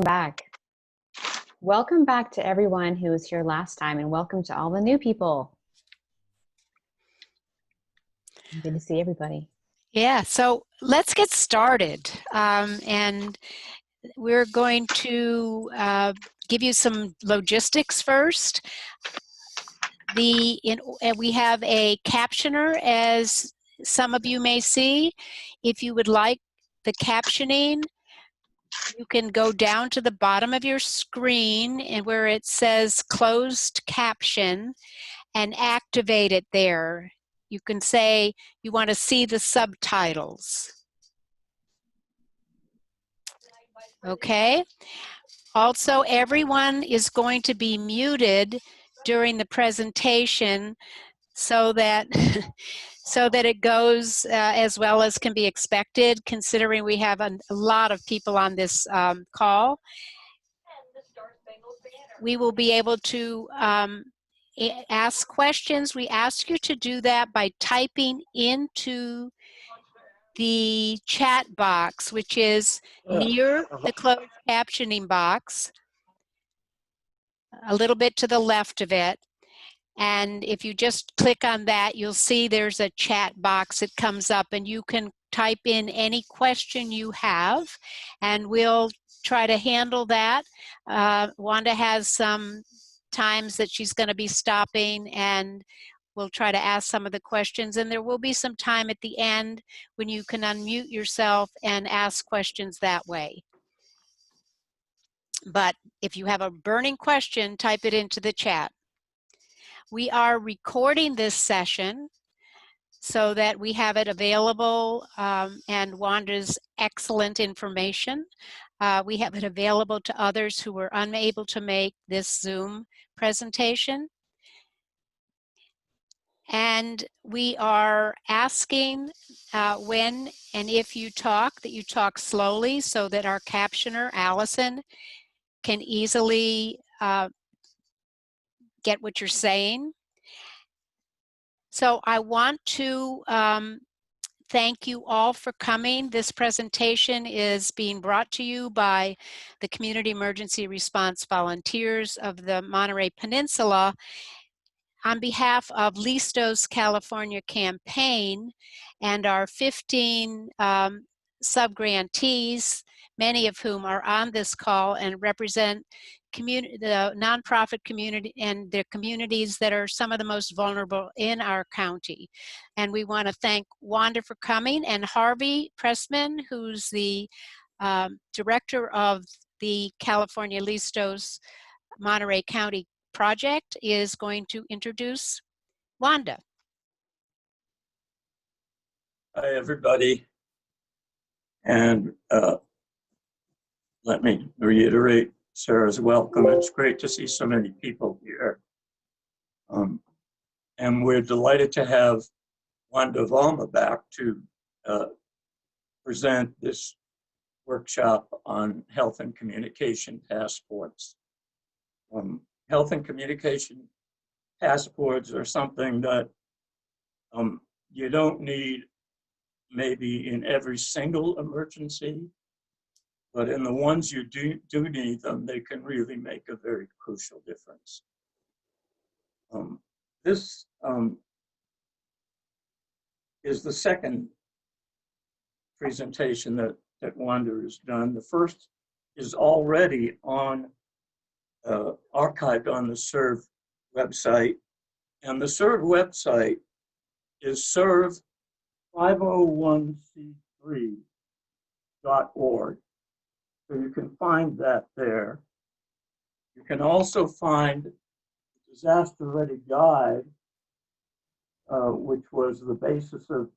Back. Welcome back to everyone who was here last time, and welcome to all the new people. Good to see everybody. Yeah, so let's get started. And we're going to give you some logistics first. We have a captioner, as some of you may see. If you would like the captioning, you can go down to the bottom of your screen and where it says closed caption and activate it there. You can say you want to see the subtitles. Okay. Also, everyone is going to be muted during the presentation so that so that it goes as well as can be expected, considering we have a lot of people on this call. We will be able to ask questions. We ask you to do that by typing into the chat box, which is near the closed captioning box, a little bit to the left of it. And if you just click on that, you'll see there's a chat box that comes up, and you can type in any question you have, and we'll try to handle that. Wanda has some times that she's going to be stopping, and we'll try to ask some of the questions, and there will be some time at the end when you can unmute yourself and ask questions that way. But if you have a burning question, type it into the chat. We are recording this session so that we have it available, and Wanda's excellent information. We have it available to others who were unable to make this Zoom presentation. And we are asking when and if you talk, that you talk slowly so that our captioner, Allison, can easily get what you're saying. So I want to thank you all for coming. This presentation is being brought to you by the Community Emergency Response Volunteers of the Monterey Peninsula on behalf of LISTO's California campaign and our 15 sub-grantees, many of whom are on this call and represent the nonprofit community and the communities that are some of the most vulnerable in our county. And we want to thank Wanda for coming, and Harvey Pressman, who's the director of the California LISTO's Monterey County project, is going to introduce Wanda. Hi, everybody. And let me reiterate Sarah's welcome. It's great to see so many people here. And we're delighted to have Wanda Valma back to present this workshop on health and communication passports. Health and communication passports are something that you don't need maybe in every single emergency, but in the ones you do need them, they can really make a very crucial difference. This is the second presentation that Wanda has done. The first is already on archived on the CERV website, and the CERV website is CERV501c3.org. So you can find that there. You can also find the Disaster Ready Guide, which was the basis of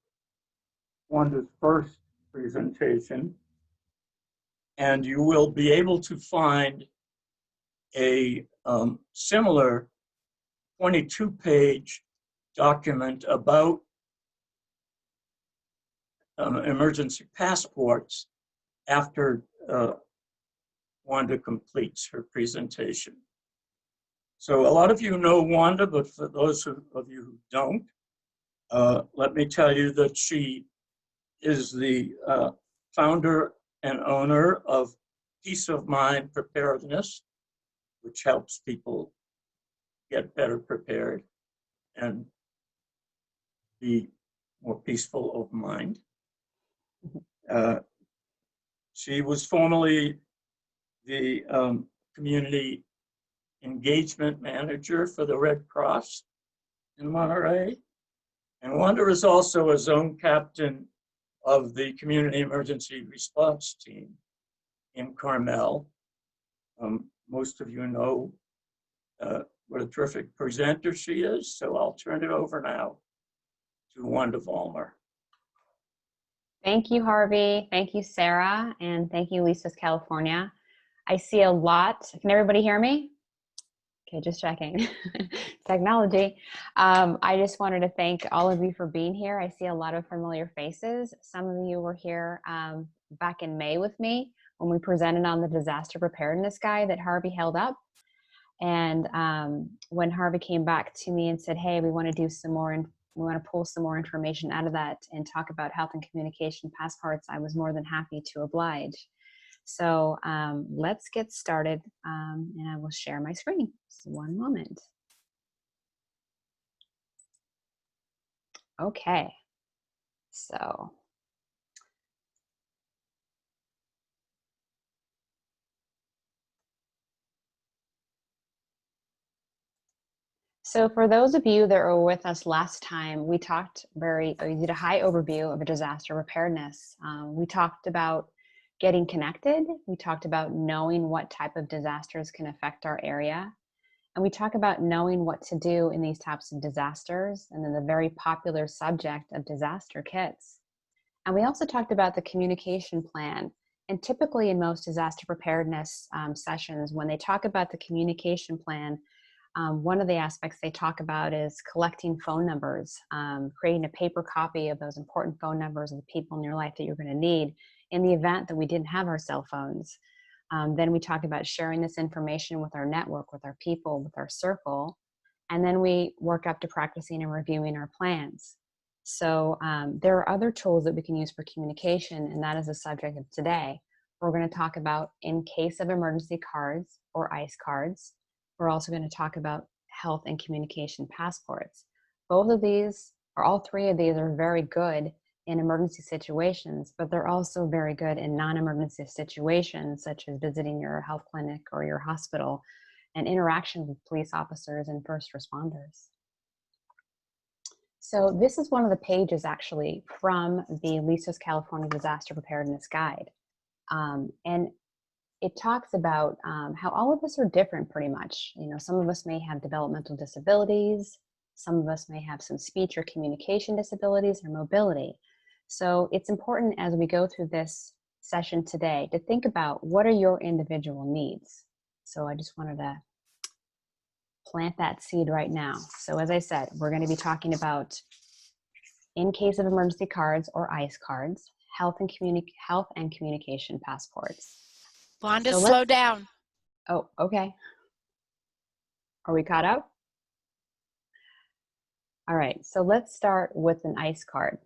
Wanda's first presentation. And you will be able to find a similar 22-page document about emergency passports after Wanda completes her presentation. So a lot of you know Wanda, but for those of you who don't, let me tell you that she is the founder and owner of peace of mind preparedness, which helps people get better prepared and be more peaceful of mind. She was formerly the community engagement manager for the Red Cross in Monterey. And Wanda is also a zone captain of the community emergency response team in Carmel. Most of you know what a terrific presenter she is, so I'll turn it over now to Wanda Vollmer. Thank you, Harvey. Thank you, Sarah. And thank you, Lisa's California. I see a lot. Can everybody hear me? Okay, just checking. Technology. I just wanted to thank all of you for being here. I see a lot of familiar faces. Some of you were here back in May with me when we presented on the disaster preparedness guide that Harvey held up. And when Harvey came back to me and said, hey, we want to do some more, and we want to pull some more information out of that and talk about health and communication passports, I was more than happy to oblige. So let's get started, and I will share my screen. Just one moment. Okay, so for those of you that were with us last time, we talked we did a high overview of a disaster preparedness. We talked about getting connected. We talked about knowing what type of disasters can affect our area. And we talk about knowing what to do in these types of disasters, and then the very popular subject of disaster kits. And we also talked about the communication plan. And typically in most disaster preparedness sessions, when they talk about the communication plan, one of the aspects they talk about is collecting phone numbers, creating a paper copy of those important phone numbers of the people in your life that you're going to need in the event that we didn't have our cell phones. Then we talk about sharing this information with our network, with our people, with our circle. And then we work up to practicing and reviewing our plans. So there are other tools that we can use for communication, and that is the subject of today. We're going to talk about in case of emergency cards or ICE cards. We're also going to talk about health and communication passports. Both of these, or all three of these, are very good in emergency situations, but they're also very good in non-emergency situations, such as visiting your health clinic or your hospital and interaction with police officers and first responders. So this is one of the pages actually from the Lisa's California Disaster Preparedness Guide. And it talks about how all of us are different pretty much. You know, some of us may have developmental disabilities. Some of us may have some speech or communication disabilities or mobility. So it's important as we go through this session today to think about what are your individual needs. So I just wanted to plant that seed right now. So as I said, we're going to be talking about in case of emergency cards or ICE cards, health and communication passports. Wanda, slow down. Oh, okay. Are we caught up? All right, so let's start with an ICE card.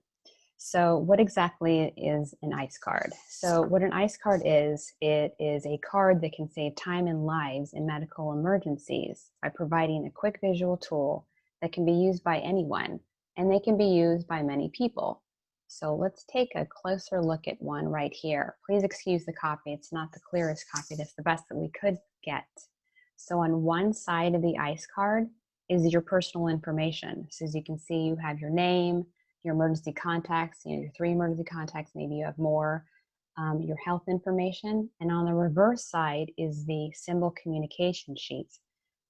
So what exactly is an ICE card? So what an ICE card is, it is a card that can save time and lives in medical emergencies by providing a quick visual tool that can be used by anyone, and they can be used by many people. So let's take a closer look at one right here. Please excuse the copy. It's not the clearest copy. That's the best that we could get. So on one side of the ICE card is your personal information. So as you can see, you have your name, your emergency contacts, you know, your 3 emergency contacts, maybe you have more, your health information. And on the reverse side is the symbol communication sheet.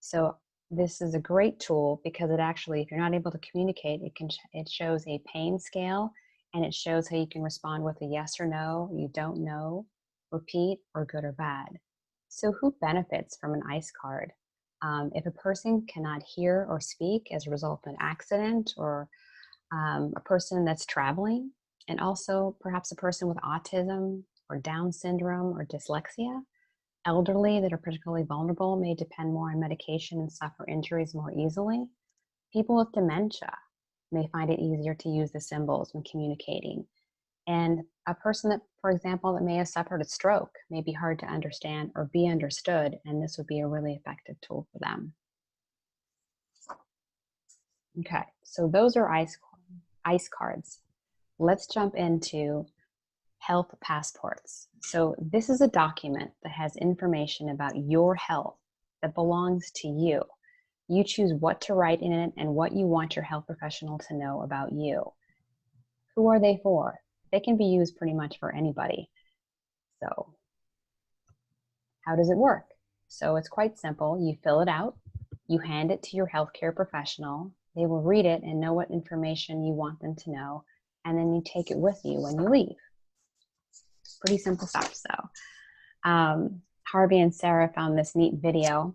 So this is a great tool because it actually, if you're not able to communicate, it shows a pain scale, and it shows how you can respond with a yes or no, you don't know, repeat, or good or bad. So who benefits from an ICE card? If a person cannot hear or speak as a result of an accident, or a person that's traveling, and also perhaps a person with autism or Down syndrome or dyslexia. Elderly that are particularly vulnerable may depend more on medication and suffer injuries more easily. People with dementia may find it easier to use the symbols when communicating. And a person that, for example, that may have suffered a stroke may be hard to understand or be understood, and this would be a really effective tool for them. Okay, so those are ICE cards. Let's jump into health passports. So this is a document that has information about your health that belongs to you. You choose what to write in it and what you want your health professional to know about you. Who are they for? They can be used pretty much for anybody. So how does it work? So it's quite simple. You fill it out, you hand it to your healthcare professional. They will read it and know what information you want them to know, and then you take it with you when you leave. Pretty simple stuff. So Harvey and Sarah found this neat video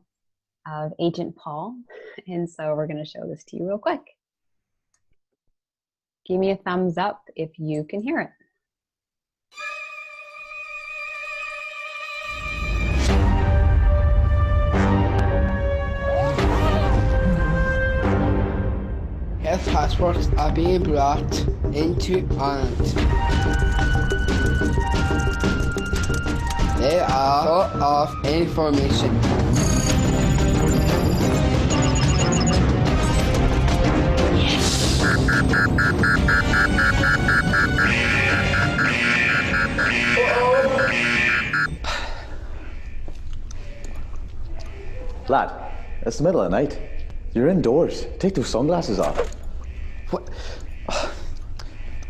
of Agent Paul, and so we're going to show this to you real quick. Give me a thumbs up if you can hear it. Health passports are being brought into Ireland. They are full of information. Lad, it's the middle of the night. You're indoors. Take those sunglasses off. What?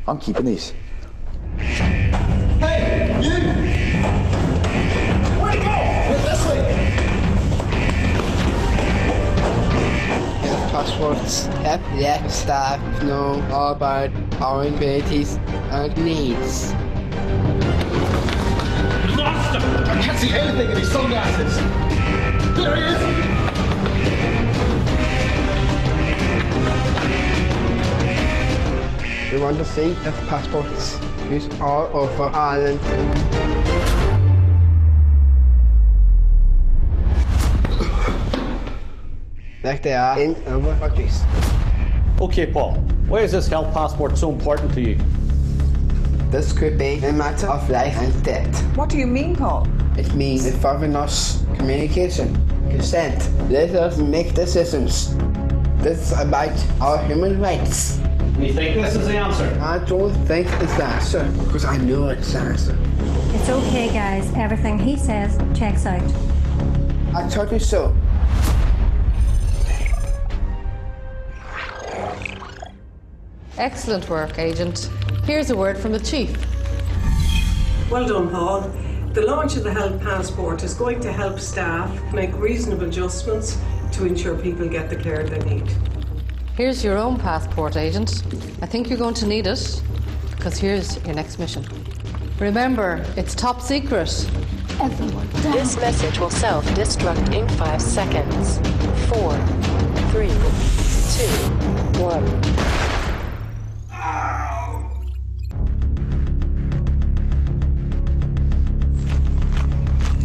I'm keeping these. Hey, you! Where'd you go? Wait, this way! Health passports help let staff know all about our abilities and needs. Monster! I can't see anything in these sunglasses! There he is! We want to see health passports used all over Ireland. Like they are in other countries. Okay, Paul, why is this health passport so important to you? This could be a matter of life and death. What do you mean, Paul? It means involving us, communication, consent. Let us make decisions. This is about our human rights. You think this is the answer? I don't think it's the answer, because I know it's the answer. It's okay, guys. Everything he says checks out. I told you so. Excellent work, Agent. Here's a word from the Chief. Well done, Paul. The launch of the Health Passport is going to help staff make reasonable adjustments to ensure people get the care they need. Here's your own passport, Agent. I think you're going to need it, because here's your next mission. Remember, it's top secret. Everyone down. This message will self-destruct in 5 seconds. 4, 3, 2, 1.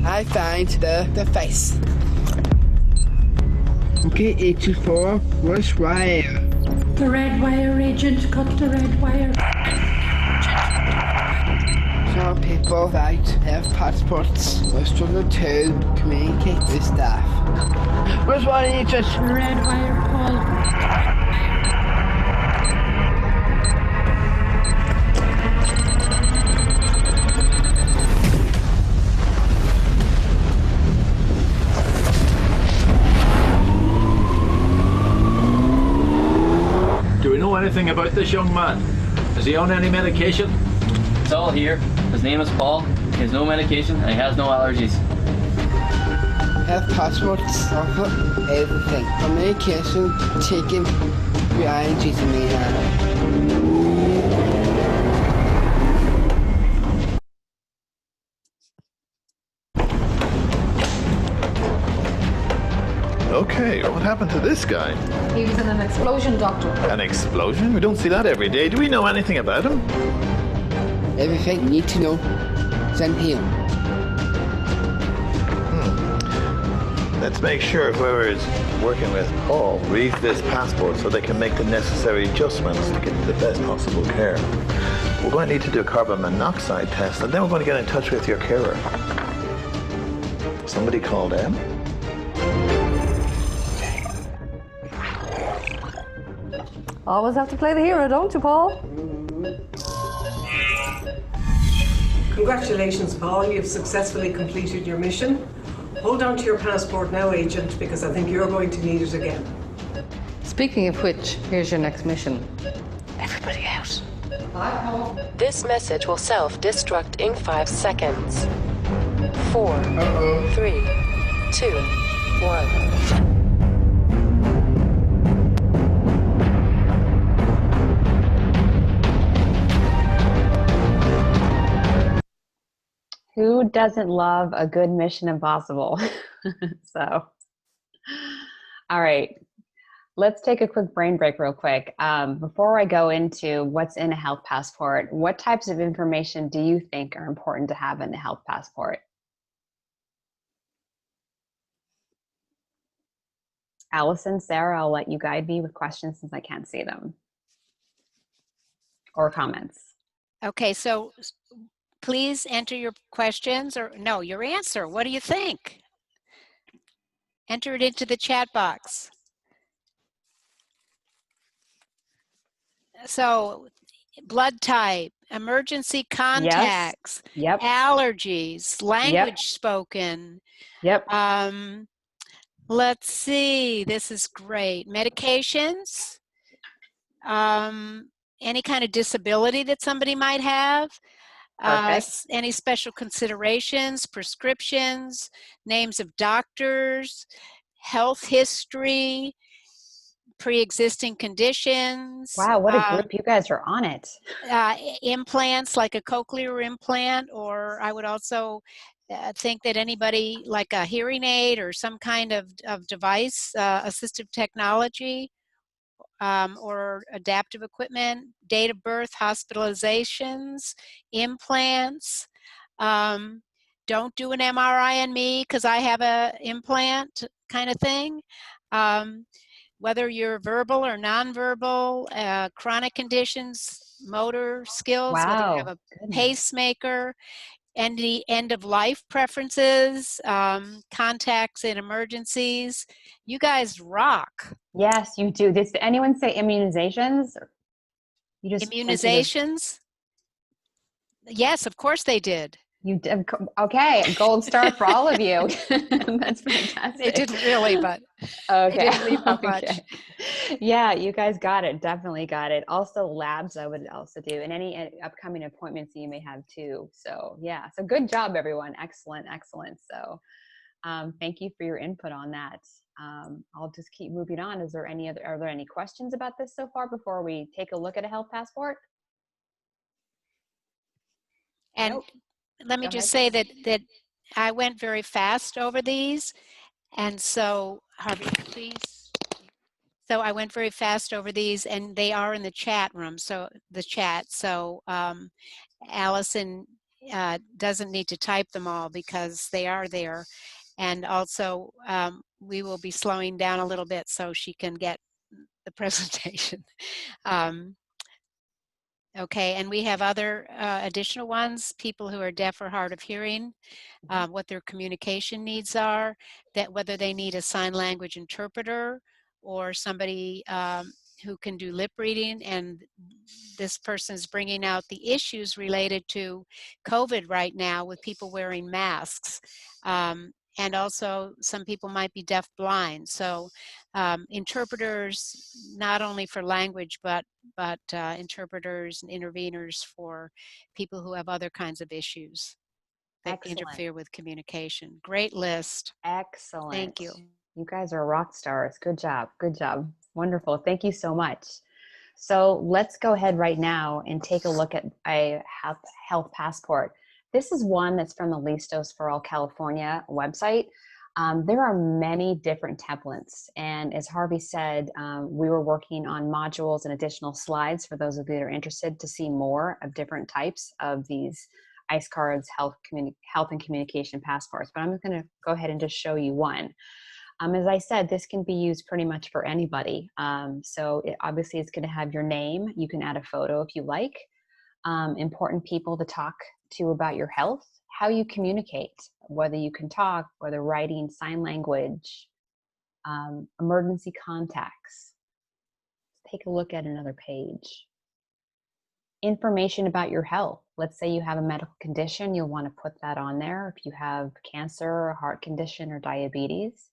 I find the face. Okay, 84, which wire? The red wire, Agent. Cut the red wire. Some people without health passports will struggle to communicate with staff. Which one, Agent? The red wire, Paul. Do we know anything about this young man? Is he on any medication? It's all here. His name is Paul. He has no medication and he has no allergies. Health passports offer everything from medication taken to allergies and mainland. Okay, what happened to this guy? He was in an explosion, Doctor. An explosion? We don't see that every day. Do we know anything about him? Everything you need to know, send here. Let's make sure whoever is working with Paul reads this passport so they can make the necessary adjustments to get the best possible care. We're going to need to do a carbon monoxide test, and then we're going to get in touch with your carer. Somebody called Em? Always have to play the hero, don't you, Paul? Congratulations, Paul. You've successfully completed your mission. Hold on to your passport now, Agent, because I think you're going to need it again. Speaking of which, here's your next mission. Everybody out. This message will self-destruct in 5 seconds. 4, 3, 2, 1. Who doesn't love a good Mission Impossible? So, all right, let's take a quick brain break real quick. Before I go into what's in a health passport, what types of information do you think are important to have in a health passport? Allison, Sarah, I'll let you guide me with questions since I can't see them. Or comments. Okay, so please enter your questions or no, your answer. What do you think? Enter it into the chat box. So, blood type, emergency contacts, Yep. allergies, language spoken. Yep. Let's see, this is great. Medications, any kind of disability that somebody might have. Any special considerations, prescriptions, names of doctors, health history, pre-existing conditions. Wow, what a group. You guys are on it. Implants like a cochlear implant, or I would also think that anybody like a hearing aid or some kind of device, assistive technology, or adaptive equipment, date of birth, hospitalizations, implants. Don't do an MRI on me because I have a implant kind of thing. Whether you're verbal or nonverbal, chronic conditions, motor skills, whether you have a pacemaker, any end of life preferences, contacts in emergencies. You guys rock. Yes, you do. Did anyone say immunizations? You just immunizations? Yes, of course they did. You did. Okay, gold star for all of you. That's fantastic. They didn't really, but okay. They didn't leave out much. Yeah, you guys got it. Definitely got it. Also, labs I would also do, and any upcoming appointments you may have too. So yeah, so good job, everyone. Excellent, excellent. So thank you for your input on that. I'll just keep moving on. Are there any questions about this so far before we take a look at a health passport? And nope. Let me just say that I went very fast over these, and so Harvey, please. So I went very fast over these, and they are in the chat room. So the chat. So Allison doesn't need to type them all because they are there, and also we will be slowing down a little bit so she can get the presentation. Okay, and we have other additional ones, people who are deaf or hard of hearing, what their communication needs are, that whether they need a sign language interpreter or somebody who can do lip reading, and this person is bringing out the issues related to COVID right now with people wearing masks. And also some people might be deaf blind. So interpreters, not only for language, but interpreters and interveners for people who have other kinds of issues that interfere with communication. Great list. Excellent. Thank you. You guys are rock stars. Good job. Good job. Wonderful. Thank you so much. So let's go ahead right now and take a look at a health passport. This is one that's from the Listos for All California website. There are many different templates. And as Harvey said, we were working on modules and additional slides for those of you that are interested to see more of different types of these ICE cards, health and communication passports. But I'm going to go ahead and just show you one. As I said, this can be used pretty much for anybody. So obviously it's going to have your name. You can add a photo if you like. important people to talk to about your health, how you communicate, whether you can talk, whether writing, sign language, emergency contacts. Take a look at another page. Information about your health. Let's say you have a medical condition, you'll want to put that on there. If you have cancer, a heart condition, or diabetes,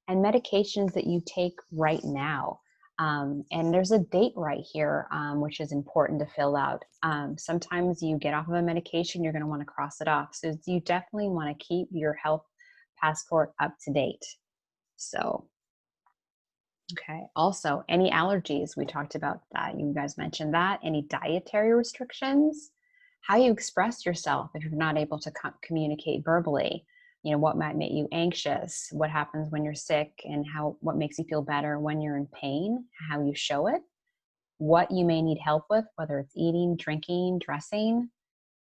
and medications that you take right now. And there's a date right here, which is important to fill out. Sometimes you get off of a medication, you're going to want to cross it off. So you definitely want to keep your health passport up to date. So, okay. Also, any allergies, we talked about that. You guys mentioned that. Any dietary restrictions, how you express yourself if you're not able to communicate verbally. You know, what might make you anxious, what happens when you're sick, and what makes you feel better when you're in pain, how you show it, what you may need help with, whether it's eating, drinking, dressing,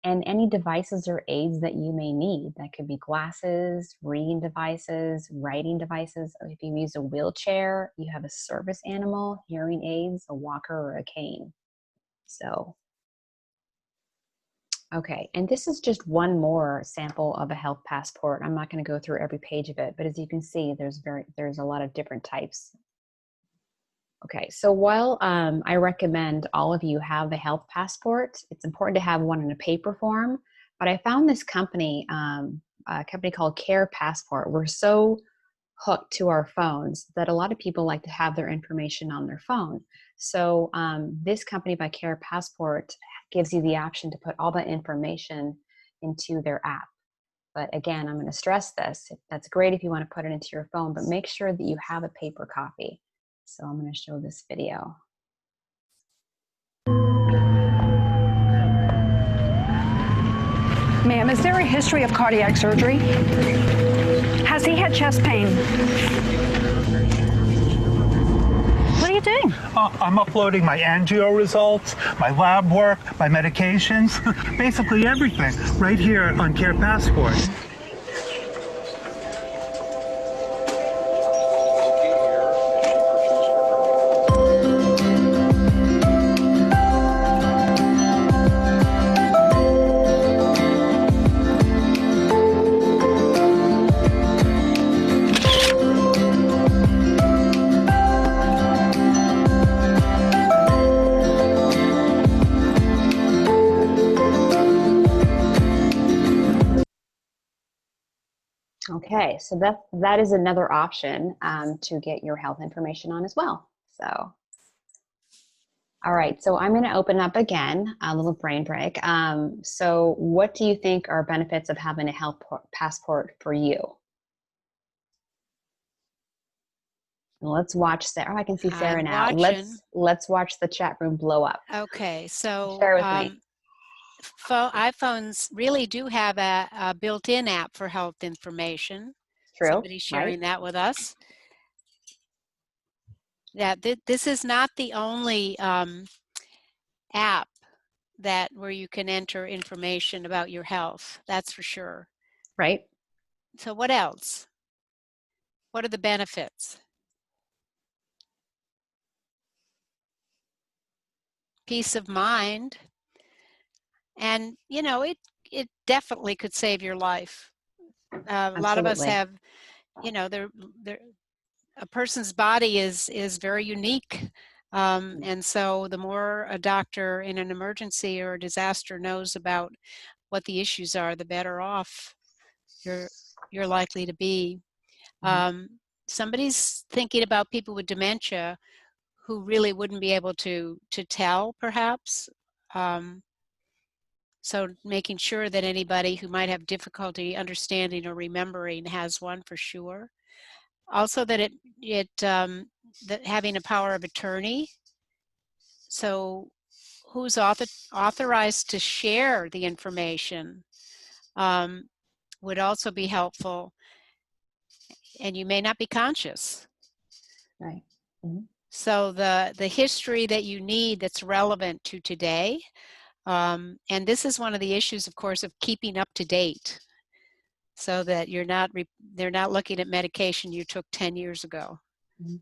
and any devices or aids that you may need. That could be glasses, reading devices, writing devices. If you use a wheelchair, you have a service animal, hearing aids, a walker, or a cane. So, okay, and this is just one more sample of a health passport. I'm not going to go through every page of it, but as you can see, there's a lot of different types. Okay, so while I recommend all of you have a health passport, it's important to have one in a paper form, but I found this company, a company called Care Passport. We're so hooked to our phones that a lot of people like to have their information on their phone. So this company by Care Passport gives you the option to put all that information into their app. But again, I'm going to stress this. That's great if you want to put it into your phone, but make sure that you have a paper copy. So I'm going to show this video. Ma'am, is there a history of cardiac surgery? Has he had chest pain? What are you doing? I'm uploading my angio results, my lab work, my medications, basically everything right here on Care Passport. Okay, so that is another option to get your health information on as well. So, all right, so I'm going to open up again, a little brain break. So what do you think are benefits of having a health passport for you? Let's watch Sarah. Oh, I can see Sarah now. Let's watch the chat room blow up. Okay, so share with me. iPhones really do have a built-in app for health information. True. Somebody's sharing that with us. Yeah, this is not the only app where you can enter information about your health. That's for sure. Right. So what else? What are the benefits? Peace of mind. And, you know, it definitely could save your life. A lot of us have, you know, a person's body is very unique. And so the more a doctor in an emergency or a disaster knows about what the issues are, the better off you're likely to be. Somebody's thinking about people with dementia who really wouldn't be able to tell, perhaps. So making sure that anybody who might have difficulty understanding or remembering has one for sure. Also that that having a power of attorney. So who's authorized to share the information would also be helpful. And you may not be conscious. Right. Mm-hmm. So the history that you need that's relevant to today. And this is one of the issues, of course, of keeping up to date, so that they're not looking at medication you took 10 years ago. Mm-hmm.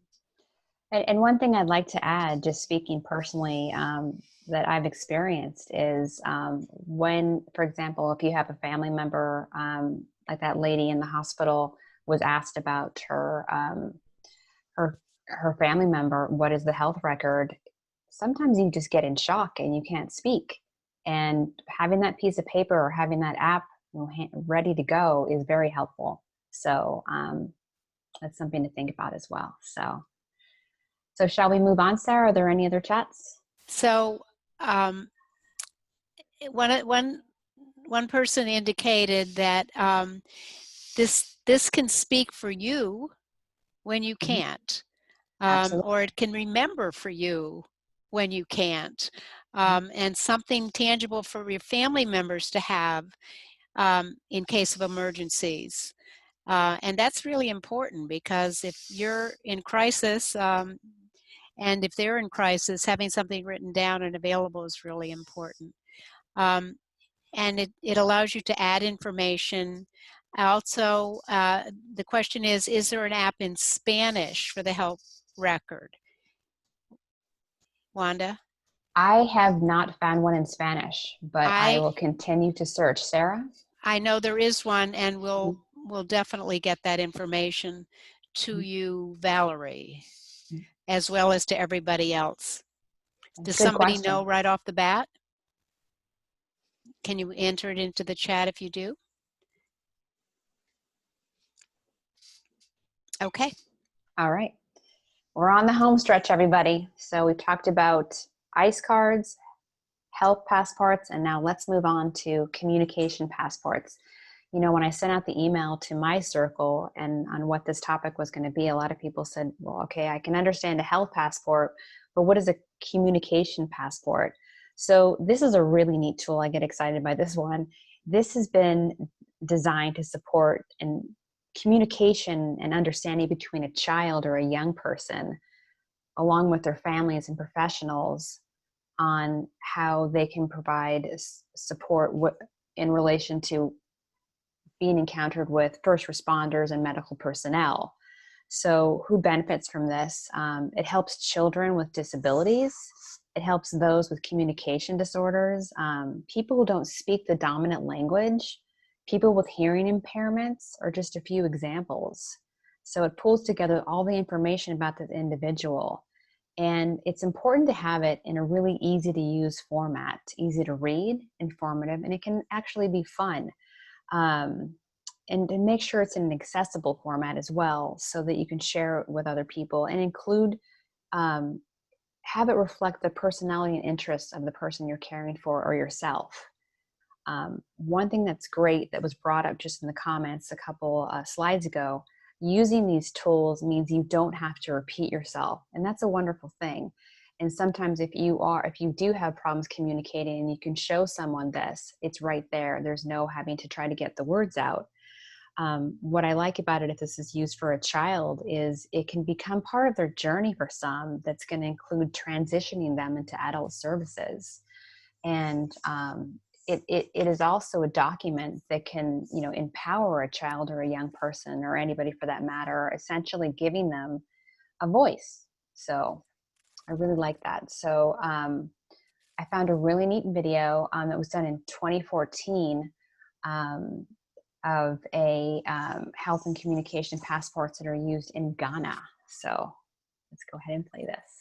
And one thing I'd like to add, just speaking personally, that I've experienced is when, for example, if you have a family member, like that lady in the hospital was asked about her family member, what is the health record? Sometimes you just get in shock and you can't speak. And having that piece of paper or having that app ready to go is very helpful. So that's something to think about as well. So shall we move on, Sarah? Are there any other chats? So one person indicated that this can speak for you when you can't, or it can remember for you when you can't, and something tangible for your family members to have in case of emergencies. And that's really important, because if you're in crisis, and if they're in crisis, having something written down and available is really important. And it allows you to add information. Also, the question is there an app in Spanish for the health record? Wanda? I have not found one in Spanish, but I will continue to search. Sarah? I know there is one, and we'll definitely get that information to you, Valerie, as well as to everybody else. Does somebody know right off the bat? Can you enter it into the chat if you do? Okay. All right. We're on the home stretch, everybody. So we talked about ICE cards, health passports, and now let's move on to communication passports. You know, when I sent out the email to my circle and on what this topic was going to be, a lot of people said, well, okay, I can understand a health passport, but what is a communication passport? So this is a really neat tool. I get excited by this one. This has been designed to support communication and understanding between a child or a young person, along with their families and professionals, on how they can provide support in relation to being encountered with first responders and medical personnel. So who benefits from this? It helps children with disabilities. It helps those with communication disorders, people who don't speak the dominant language, people with hearing impairments, are just a few examples. So it pulls together all the information about the individual. And it's important to have it in a really easy to use format, easy to read, informative, and it can actually be fun. And to make sure it's in an accessible format as well, so that you can share it with other people and include, have it reflect the personality and interests of the person you're caring for or yourself. One thing that's great that was brought up just in the comments a couple slides ago, using these tools means you don't have to repeat yourself, and that's a wonderful thing. And sometimes if you do have problems communicating and you can show someone this, it's right there. There's no having to try to get the words out. What I like about it, if this is used for a child, is it can become part of their journey for some that's going to include transitioning them into adult services. And it is also a document that can, empower a child or a young person or anybody for that matter, essentially giving them a voice. So I really like that. So I found a really neat video that was done in 2014 of a health and communication passports that are used in Ghana. So let's go ahead and play this.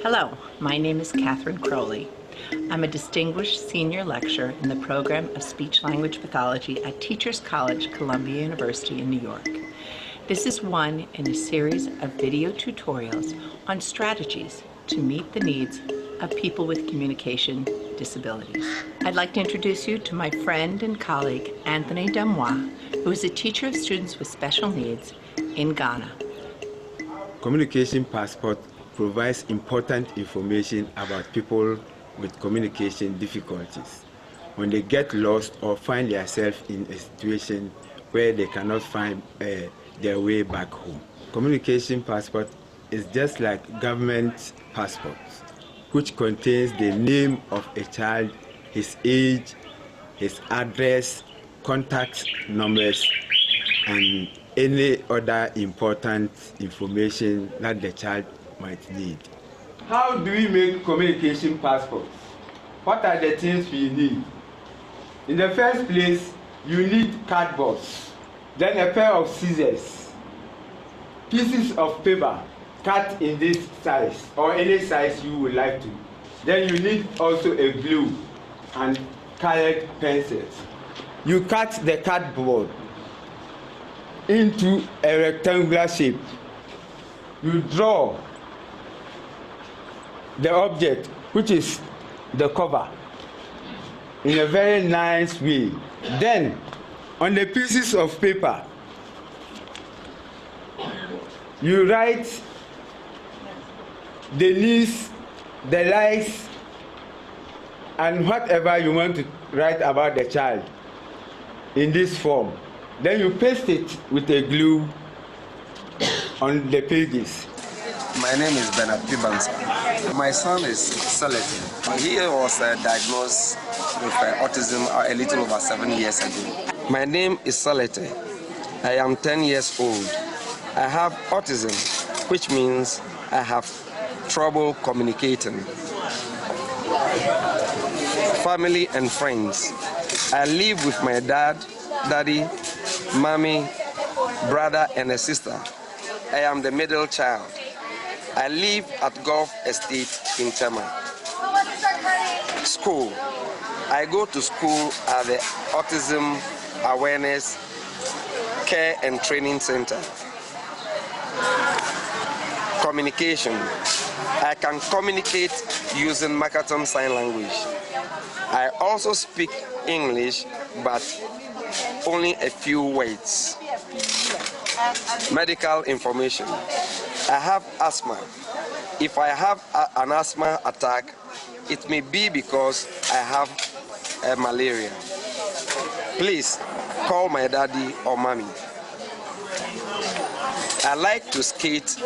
Hello, my name is Catherine Crowley. I'm a distinguished senior lecturer in the program of speech-language pathology at Teachers College, Columbia University in New York. This is one in a series of video tutorials on strategies to meet the needs of people with communication disabilities. I'd like to introduce you to my friend and colleague, Anthony Damois, who is a teacher of students with special needs in Ghana. Communication passport provides important information about people with communication difficulties when they get lost or find themselves in a situation where they cannot find their way back home. Communication passport is just like government passports, which contains the name of a child, his age, his address, contact numbers, and any other important information that the child might need. How do we make communication passports? What are the things we need? In the first place, you need cardboard, then a pair of scissors, pieces of paper cut in this size or any size you would like to. Then you need also a glue and colored pencils. You cut the cardboard into a rectangular shape. You draw the object, which is the cover, in a very nice way. Then, on the pieces of paper, you write the needs, the likes, and whatever you want to write about the child in this form. Then you paste it with a glue on the pages. My name is Bernard Pibansa. My son is Celeste. He was diagnosed with autism a little over 7 years ago. My name is Celeste. I am 10 years old. I have autism, which means I have trouble communicating. Family and friends. I live with my dad, daddy, mommy, brother, and a sister. I am the middle child. I live at Gulf Estate in Tema. School. I go to school at the Autism Awareness Care and Training Center. Communication. I can communicate using Makaton Sign Language. I also speak English, but only a few words. Medical information. I have asthma. If I have an asthma attack, it may be because I have malaria. Please call my daddy or mommy. I like to skate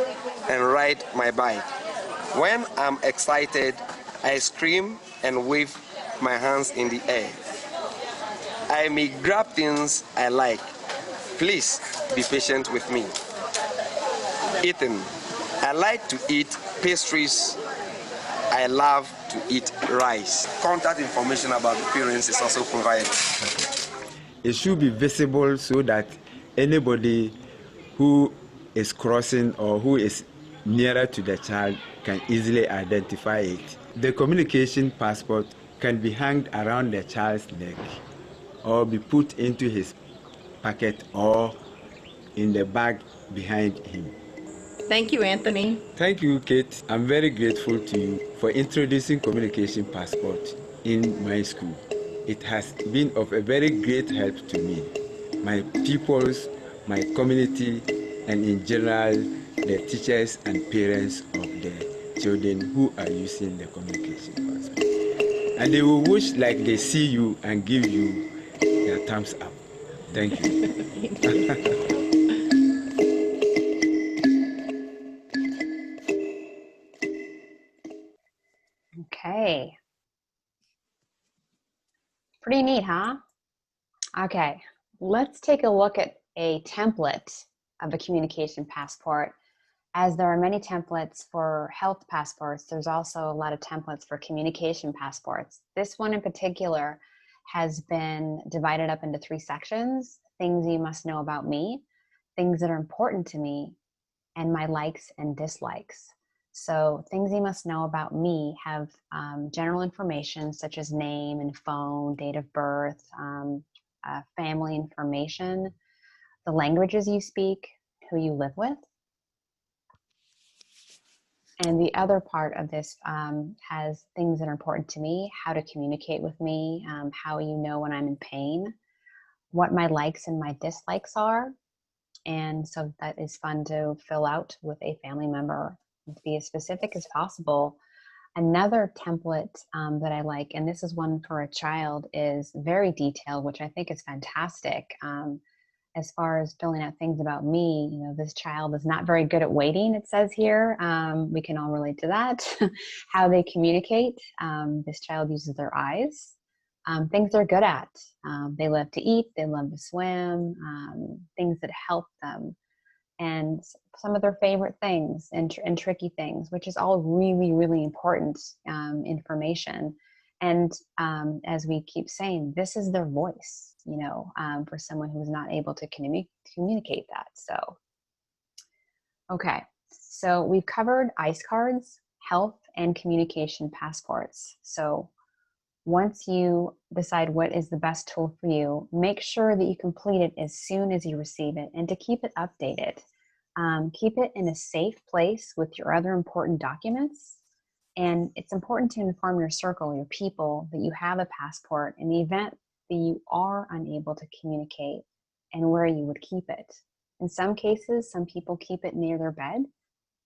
and ride my bike. When I'm excited, I scream and wave my hands in the air. I may grab things I like. Please be patient with me. Eating. I like to eat pastries. I love to eat rice. Contact information about the parents is also provided. It should be visible so that anybody who is crossing or who is nearer to the child can easily identify it. The communication passport can be hung around the child's neck or be put into his pocket or in the bag behind him. Thank you, Anthony. Thank you, Kate. I'm very grateful to you for introducing communication passport in my school. It has been of a very great help to me, my pupils, my community, and in general, the teachers and parents of the children who are using the communication passport. And they will wish like they see you and give you their thumbs up. Thank you. Okay. Pretty neat, huh? Okay, let's take a look at a template of a communication passport. As there are many templates for health passports, there's also a lot of templates for communication passports. This one in particular has been divided up into 3 sections: things you must know about me, things that are important to me, and my likes and dislikes. So things you must know about me have general information such as name and phone, date of birth, family information, the languages you speak, who you live with. And the other part of this has things that are important to me, how to communicate with me, how you know when I'm in pain, what my likes and my dislikes are. And so that is fun to fill out with a family member, to be as specific as possible. Another template that I like, and this is one for a child, is very detailed, which I think is fantastic. As far as filling out things about me, you know, this child is not very good at waiting, it says here. We can all relate to that. How they communicate. This child uses their eyes. things they're good at. They love to eat, they love to swim, things that help them, and some of their favorite things and tricky things, which is all really, really important information. And as we keep saying, this is their voice, you know, for someone who is not able to communicate that. So, okay, so we've covered ICE cards, health, and communication passports. So once you decide what is the best tool for you, make sure that you complete it as soon as you receive it, and to keep it updated. Keep it in a safe place with your other important documents. And it's important to inform your circle, your people, that you have a passport in the event that you are unable to communicate, and where you would keep it. In some cases, some people keep it near their bed,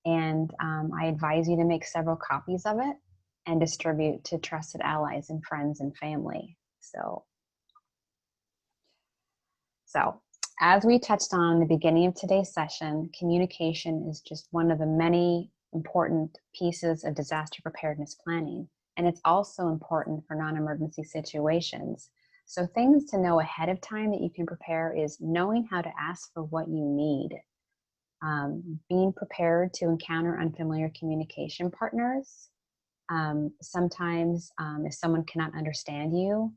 and I advise you to make several copies of it and distribute to trusted allies and friends and family. So as we touched on in the beginning of today's session, communication is just one of the many important pieces of disaster preparedness planning, and it's also important for non-emergency situations. So things to know ahead of time that you can prepare is knowing how to ask for what you need, being prepared to encounter unfamiliar communication partners. Sometimes if someone cannot understand you,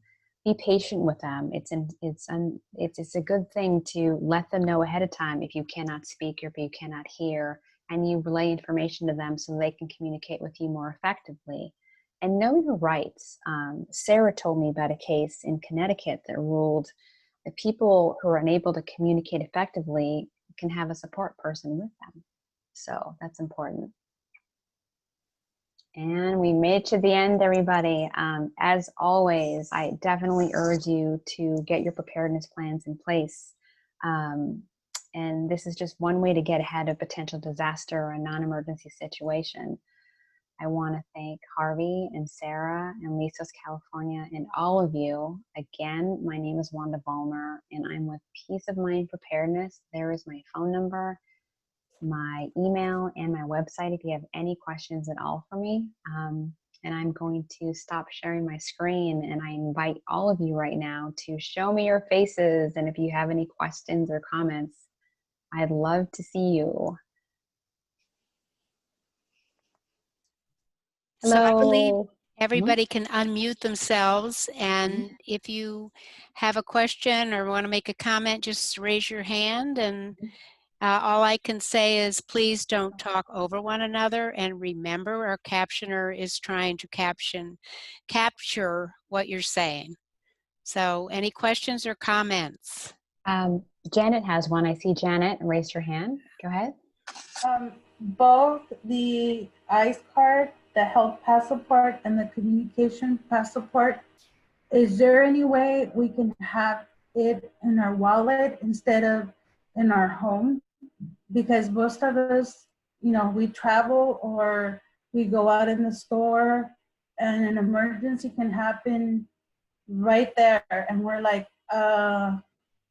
be patient with them. It's a good thing to let them know ahead of time if you cannot speak or if you cannot hear, and you relay information to them so they can communicate with you more effectively. And know your rights. Sarah told me about a case in Connecticut that ruled that people who are unable to communicate effectively can have a support person with them. So that's important. And we made it to the end, everybody. As always, I definitely urge you to get your preparedness plans in place. And this is just one way to get ahead of potential disaster or a non-emergency situation. I want to thank Harvey and Sarah and Lisos, California, and all of you. Again, my name is Wanda Vollmer, and I'm with Peace of Mind Preparedness. There is my phone number, my email, and my website if you have any questions at all for me. And I'm going to stop sharing my screen, and I invite all of you right now to show me your faces, and if you have any questions or comments, I'd love to see you. Hello. So I believe everybody can unmute themselves, and if you have a question or want to make a comment, just raise your hand. And all I can say is please don't talk over one another, and remember our captioner is trying to capture what you're saying. So any questions or comments? Janet has one. I see Janet. Raise your hand. Go ahead. Both the ICE card, the health passport, and the communication passport, is there any way we can have it in our wallet instead of in our home? Because most of us, you know, we travel or we go out in the store and an emergency can happen right there, and we're like,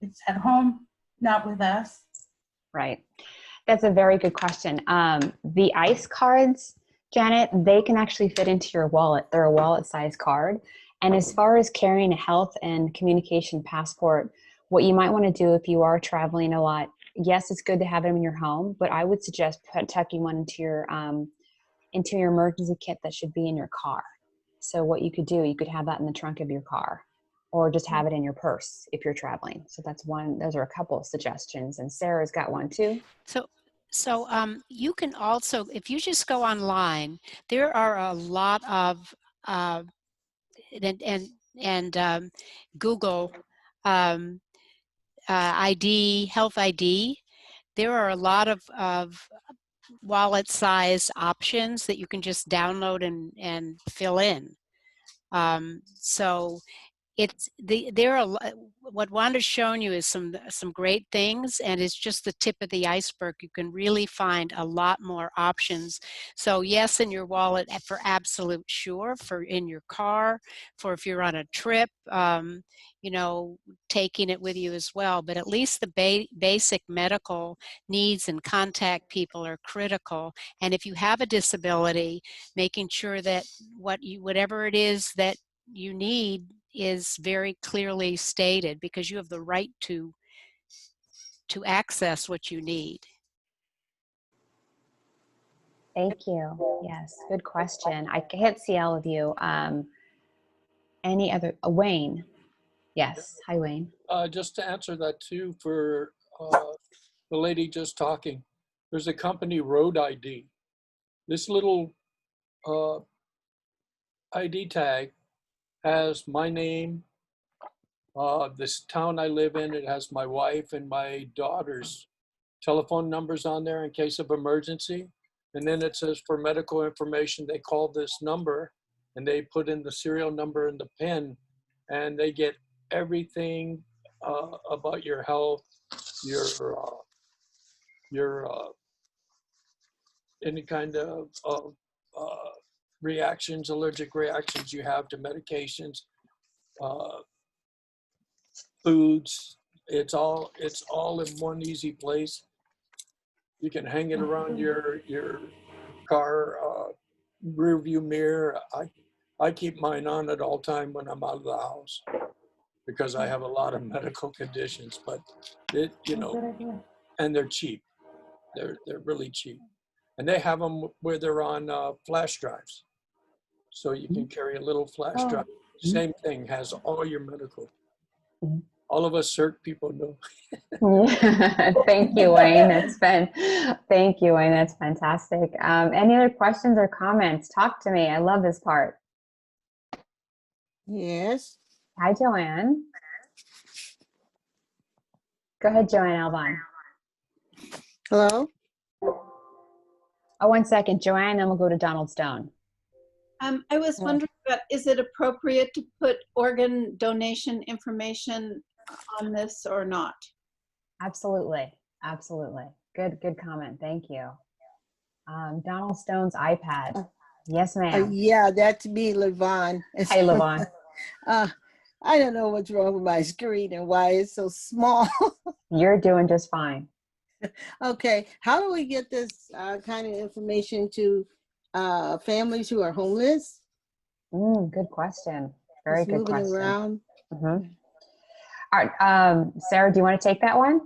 it's at home, not with us. Right. That's a very good question. The ICE cards, Janet, they can actually fit into your wallet. They're a wallet-sized card. And as far as carrying a health and communication passport, what you might want to do if you are traveling a lot, yes, it's good to have them in your home, but I would suggest tucking one into your emergency kit that should be in your car. So what you could do, you could have that in the trunk of your car, or just have it in your purse if you're traveling. So that's one, those are a couple of suggestions. And Sarah's got one too. So you can also, if you just go online, there are a lot of, Google ID, health ID, there are a lot of wallet-sized options that you can just download and fill in. So what Wanda's shown you is some great things, and it's just the tip of the iceberg. You can really find a lot more options. So yes, in your wallet for absolute sure, for in your car, for if you're on a trip, you know, taking it with you as well. But at least the basic medical needs and contact people are critical. And if you have a disability, making sure that whatever it is that you need is very clearly stated, because you have the right to access what you need. Thank you. Yes, good question. I can't see all of you. Any other? Wayne. Yes. Hi, Wayne. Just to answer that too, for the lady just talking, there's a company, Road ID. This little ID tag has my name, this town I live in. It has my wife and my daughter's telephone numbers on there in case of emergency. And then it says for medical information, they call this number and they put in the serial number and the PIN, and they get everything about your health, your any kind of reactions, allergic reactions you have to medications, foods. It's all in one easy place. You can hang it around your car rear view mirror. I keep mine on at all time when I'm out of the house because I have a lot of medical conditions, but it, you know, and they're cheap. They're really cheap. And they have them where they're on flash drives. So you can carry a little flash drive. Same thing, has all your medical. All of us CERT people know. Thank you, Wayne. Thank you, Wayne. That's fantastic. Any other questions or comments? Talk to me. I love this part. Yes. Hi, Joanne. Go ahead, Joanne Albon. Hello? Oh, 1 second, Joanne, then we'll go to Donald Stone. I was wondering about, is it appropriate to put organ donation information on this or not? Absolutely, absolutely. Good comment, thank you. Donald Stone's iPad. Yes, ma'am. Yeah, that's me, Levon. Hey, Levon. I don't know what's wrong with my screen and why it's so small. You're doing just fine. Okay, how do we get this kind of information to families who are homeless? Good question. Very good question. Moving around. Mm-hmm. All right, Sarah, do you want to take that one?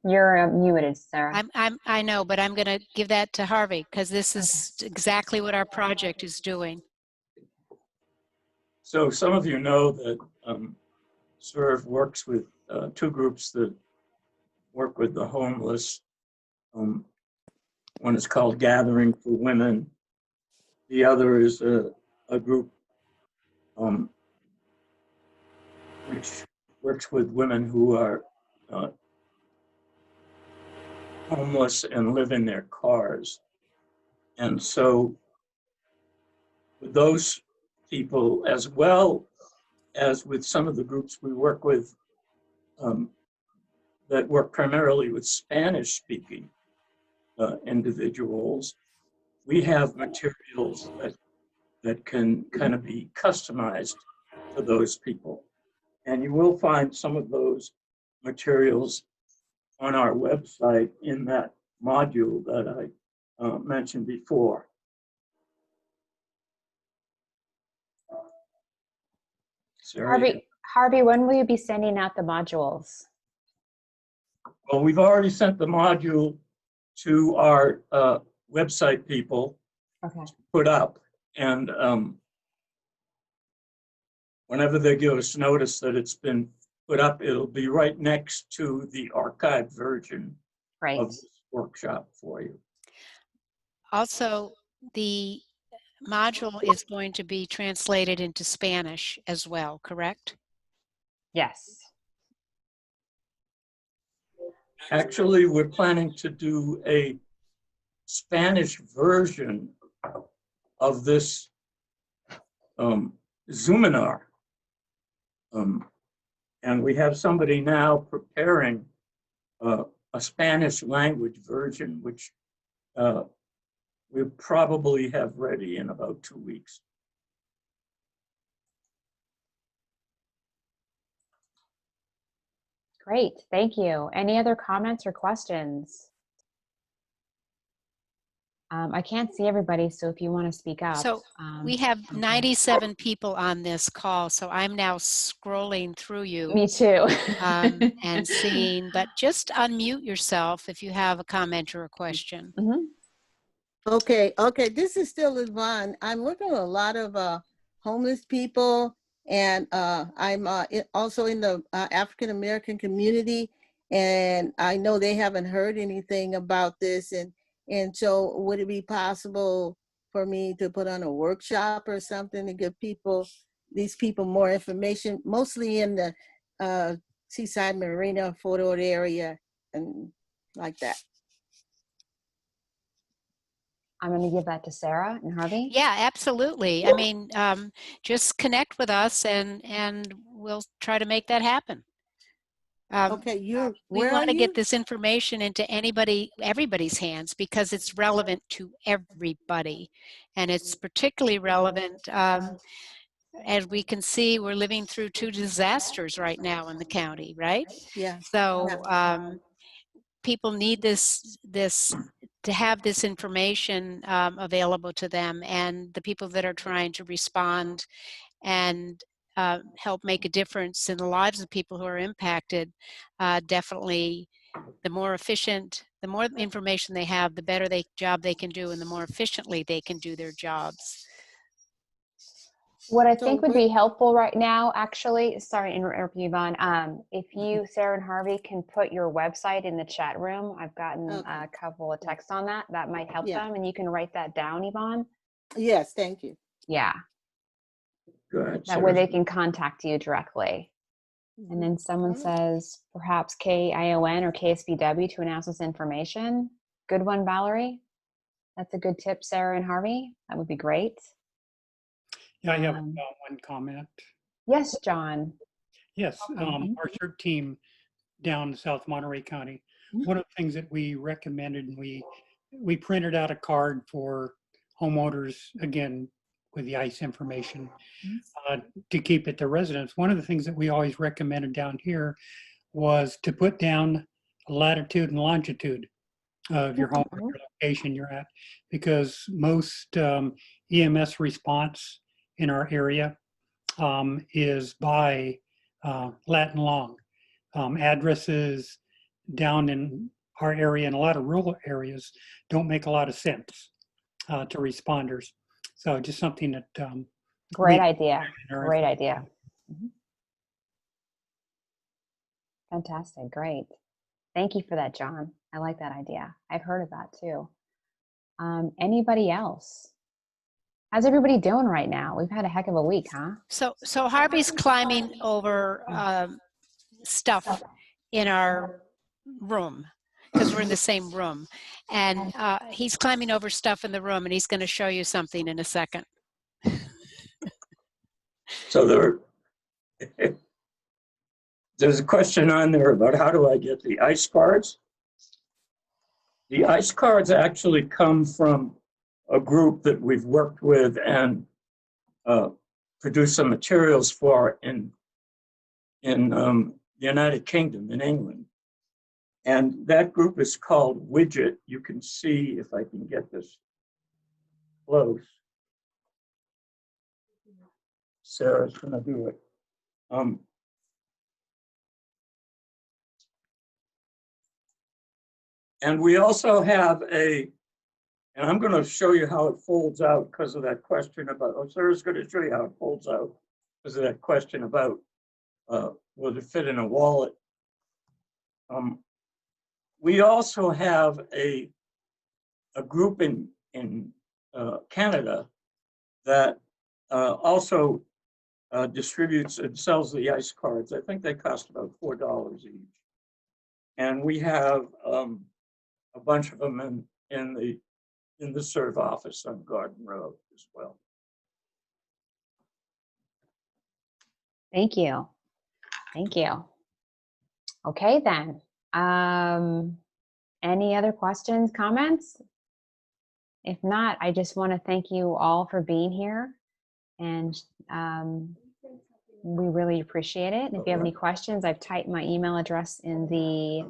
You're muted, Sarah. I know, but I'm going to give that to Harvey because this is exactly what our project is doing. So some of you know that CERV works with two groups that work with the homeless. One is called Gathering for Women. The other is a group which works with women who are homeless and live in their cars. And so with those people, as well as with some of the groups we work with that work primarily with Spanish-speaking individuals, we have materials that can kind of be customized to those people. And you will find some of those materials on our website in that module that I mentioned before. Sarah, Harvey, when will you be sending out the modules? well, we've already sent the module to our website people to put up. And whenever they give us notice that it's been put up, it'll be right next to the archived version of this workshop for you. Also, the module is going to be translated into Spanish as well, correct? Yes. Actually, we're planning to do a Spanish version of this Zoominar. And we have somebody now preparing a Spanish language version, which we'll probably have ready in about 2 weeks. Great, thank you. Any other comments or questions? I can't see everybody, so if you want to speak up. So we have 97 people on this call, so I'm now scrolling through you. Me too. And seeing, but just unmute yourself if you have a comment or a question. Okay, this is still Yvonne. I'm working with a lot of homeless people, and I'm also in the African American community, and I know they haven't heard anything about this, and so would it be possible for me to put on a workshop or something to give these people more information, mostly in the Seaside Marina, Fort Ord area, and like that? I'm going to give that to Sarah and Harvey. Yeah, absolutely. I mean, just connect with us and we'll try to make that happen. Okay, we want to get this information into everybody's hands because it's relevant to everybody. And it's particularly relevant, as we can see, we're living through 2 disasters right now in the county, right? Yeah. So people need this to have this information available to them, and the people that are trying to respond and help make a difference in the lives of people who are impacted, definitely the more efficient, the more information they have, the better job they can do, and the more efficiently they can do their jobs. What I think would be helpful right now, actually, sorry to interrupt you, Yvonne, if you, Sarah and Harvey, can put your website in the chat room. I've gotten a couple of texts on that. That might help them, and you can write that down, Yvonne. Yes, thank you. Yeah. Good. That way they can contact you directly. And then someone says, perhaps KION or KSBW to announce this information. Good one, Valerie. That's a good tip, Sarah and Harvey. That would be great. Yeah, I have one comment. Yes, John. Yes, our CERV team down in South Monterey County, one of the things that we recommended, and we printed out a card for homeowners, again, with the ICE information, to keep at their residence. One of the things that we always recommended down here was to put down latitude and longitude of your home, or your location you're at, because most EMS response in our area is by lat and long. Addresses down in our area and a lot of rural areas don't make a lot of sense to responders. So just something that great idea. Great idea. Fantastic. Great. Thank you for that, John. I like that idea. I've heard of that too. Anybody else? How's everybody doing right now? We've had a heck of a week, huh? So Harvey's climbing over stuff in our room because we're in the same room, and he's climbing over stuff in the room, and he's going to show you something in a second. So there's a question on there about how do I get the ICE cards? The ICE cards actually come from a group that we've worked with and produced some materials for in the United Kingdom, in England. And that group is called Widget. You can see, if I can get this close. Sarah's gonna do it. And we also have and I'm going to show you how it folds out because of that question about, Sarah's going to show you how it folds out because of that question about will it fit in a wallet. We also have a group in Canada that also distributes and sells the ICE cards. I think they cost about $4 each. And we have a bunch of them in the CERV office on Garden Road as well. Thank you. Thank you. Okay, then. Any other questions, comments? If not, I just want to thank you all for being here, and we really appreciate it. And if you have any questions, I've typed my email address in the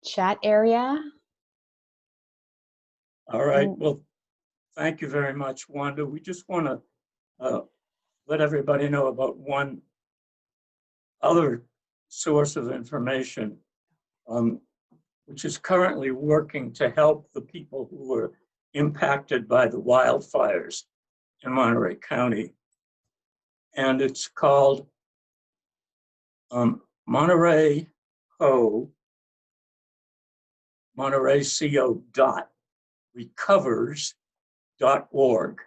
chat area. All right. Well, thank you very much, Wanda. We just want to let everybody know about one other source of information, which is currently working to help the people who were impacted by the wildfires in Monterey County. And it's called Monterey Co. MontereyCO.recovers.org.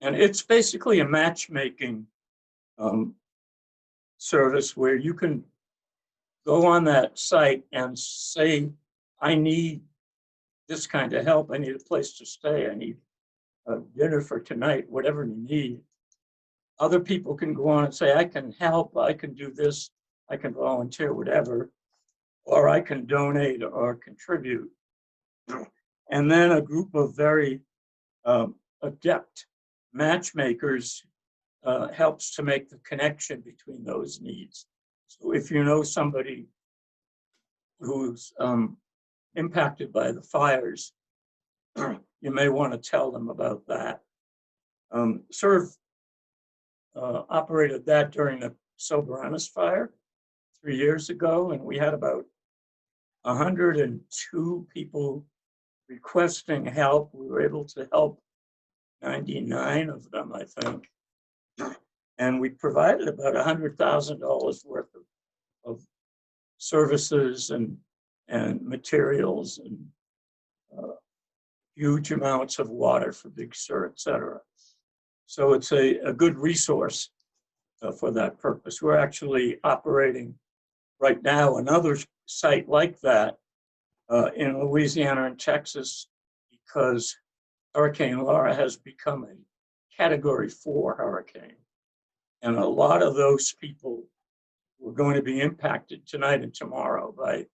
And it's basically a matchmaking service where you can go on that site and say, I need this kind of help. I need a place to stay. I need dinner for tonight, whatever you need. Other people can go on and say, I can help, I can do this, I can volunteer, whatever, or I can donate or contribute. And then a group of very adept matchmakers helps to make the connection between those needs. So if you know somebody who's impacted by the fires, you may want to tell them about that. CERV operated that during the Soberanis fire 3 years ago, and we had about 102 people requesting help. We were able to help 99 of them, I think. And we provided about $100,000 worth of services and materials and huge amounts of water for Big Sur, et cetera. So it's a good resource for that purpose. We're actually operating right now another site like that in Louisiana and Texas, because Hurricane Laura has become a Category 4 hurricane. And a lot of those people who are going to be impacted tonight and tomorrow by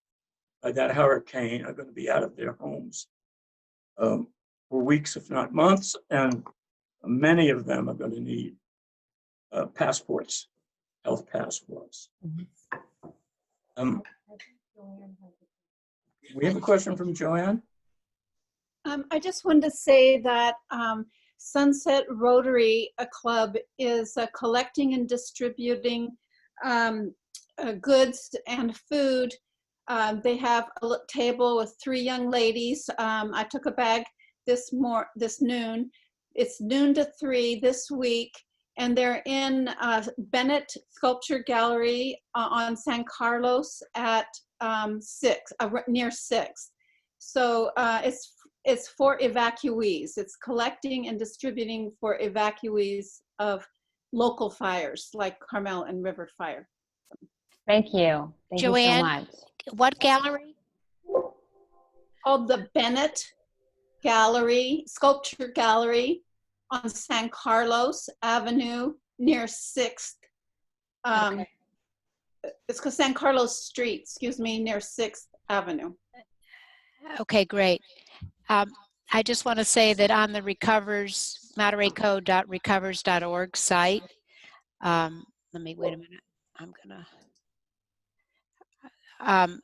that hurricane are going to be out of their homes for weeks, if not months, and many of them are going to need passports, health passports. We have a question from Joanne. I just wanted to say that Sunset Rotary Club is collecting and distributing goods and food. They have a table with 3 young ladies. I took a bag this noon. It's noon to 3 this week, and they're in Bennett Sculpture Gallery on San Carlos at 6, near 6. So it's for evacuees. It's collecting and distributing for evacuees of local fires like Carmel and River Fire. Thank you. Thank Joanne, you so much. What gallery? Called the Bennett Gallery, Sculpture Gallery on San Carlos Avenue near 6th. Okay. It's called San Carlos Street, excuse me, near 6th Avenue. Okay, great. I just want to say that on the MontereyCo.recovers.org site, let me wait a minute. I'm gonna. On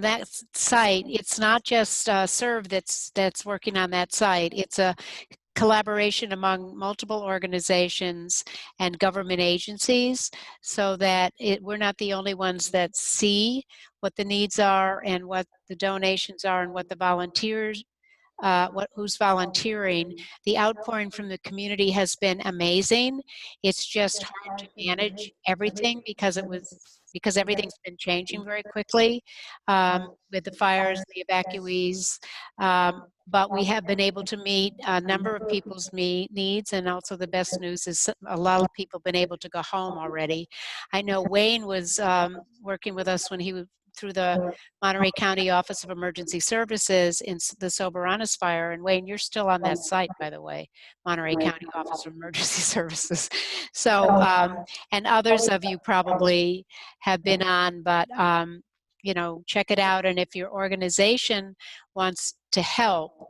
that site, it's not just CERV that's working on that site. It's a collaboration among multiple organizations and government agencies, so that we're not the only ones that see what the needs are and what the donations are and what the volunteers who's volunteering. The outpouring from the community has been amazing. It's just hard to manage everything because everything's been changing very quickly with the fires, the evacuees. But we have been able to meet a number of people's needs, and also the best news is a lot of people have been able to go home already. I know Wayne was working with us when he was through the Monterey County Office of Emergency Services in the Soberanis fire. And Wayne, you're still on that site, by the way, Monterey County Office of Emergency Services. So, and others of you probably have been on, but you know, check it out. And if your organization wants to help,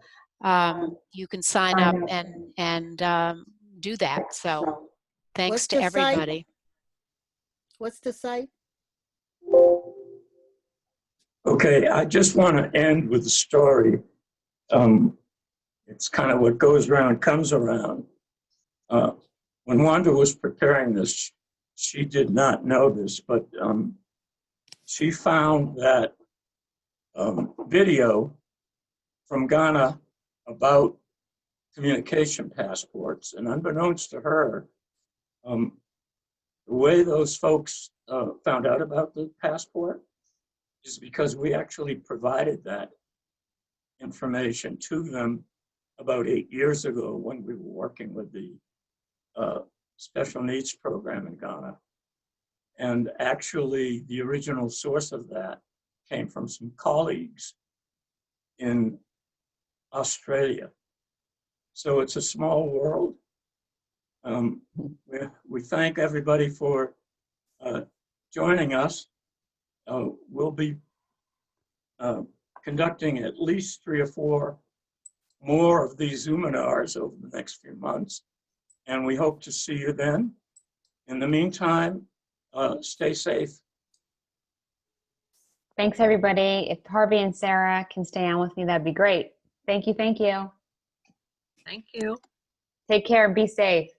you can sign up and do that. So thanks to everybody. What's the site? Okay, I just want to end with a story. it's kind of what goes around comes around. When Wanda was preparing this, she did not know this, but she found that video from Ghana about communication passports, and unbeknownst to her, the way those folks found out about the passport is because we actually provided that information to them about 8 years ago when we were working with the special needs program in Ghana. And actually, the original source of that came from some colleagues in Australia. So it's a small world. We thank everybody for joining us. We'll be conducting at least 3 or 4 more of these Zoominars over the next few months, and we hope to see you then. In the meantime, stay safe. Thanks, everybody. If Harvey and Sarah can stay on with me, that'd be great. Thank you. Thank you. Thank you. Take care. Be safe.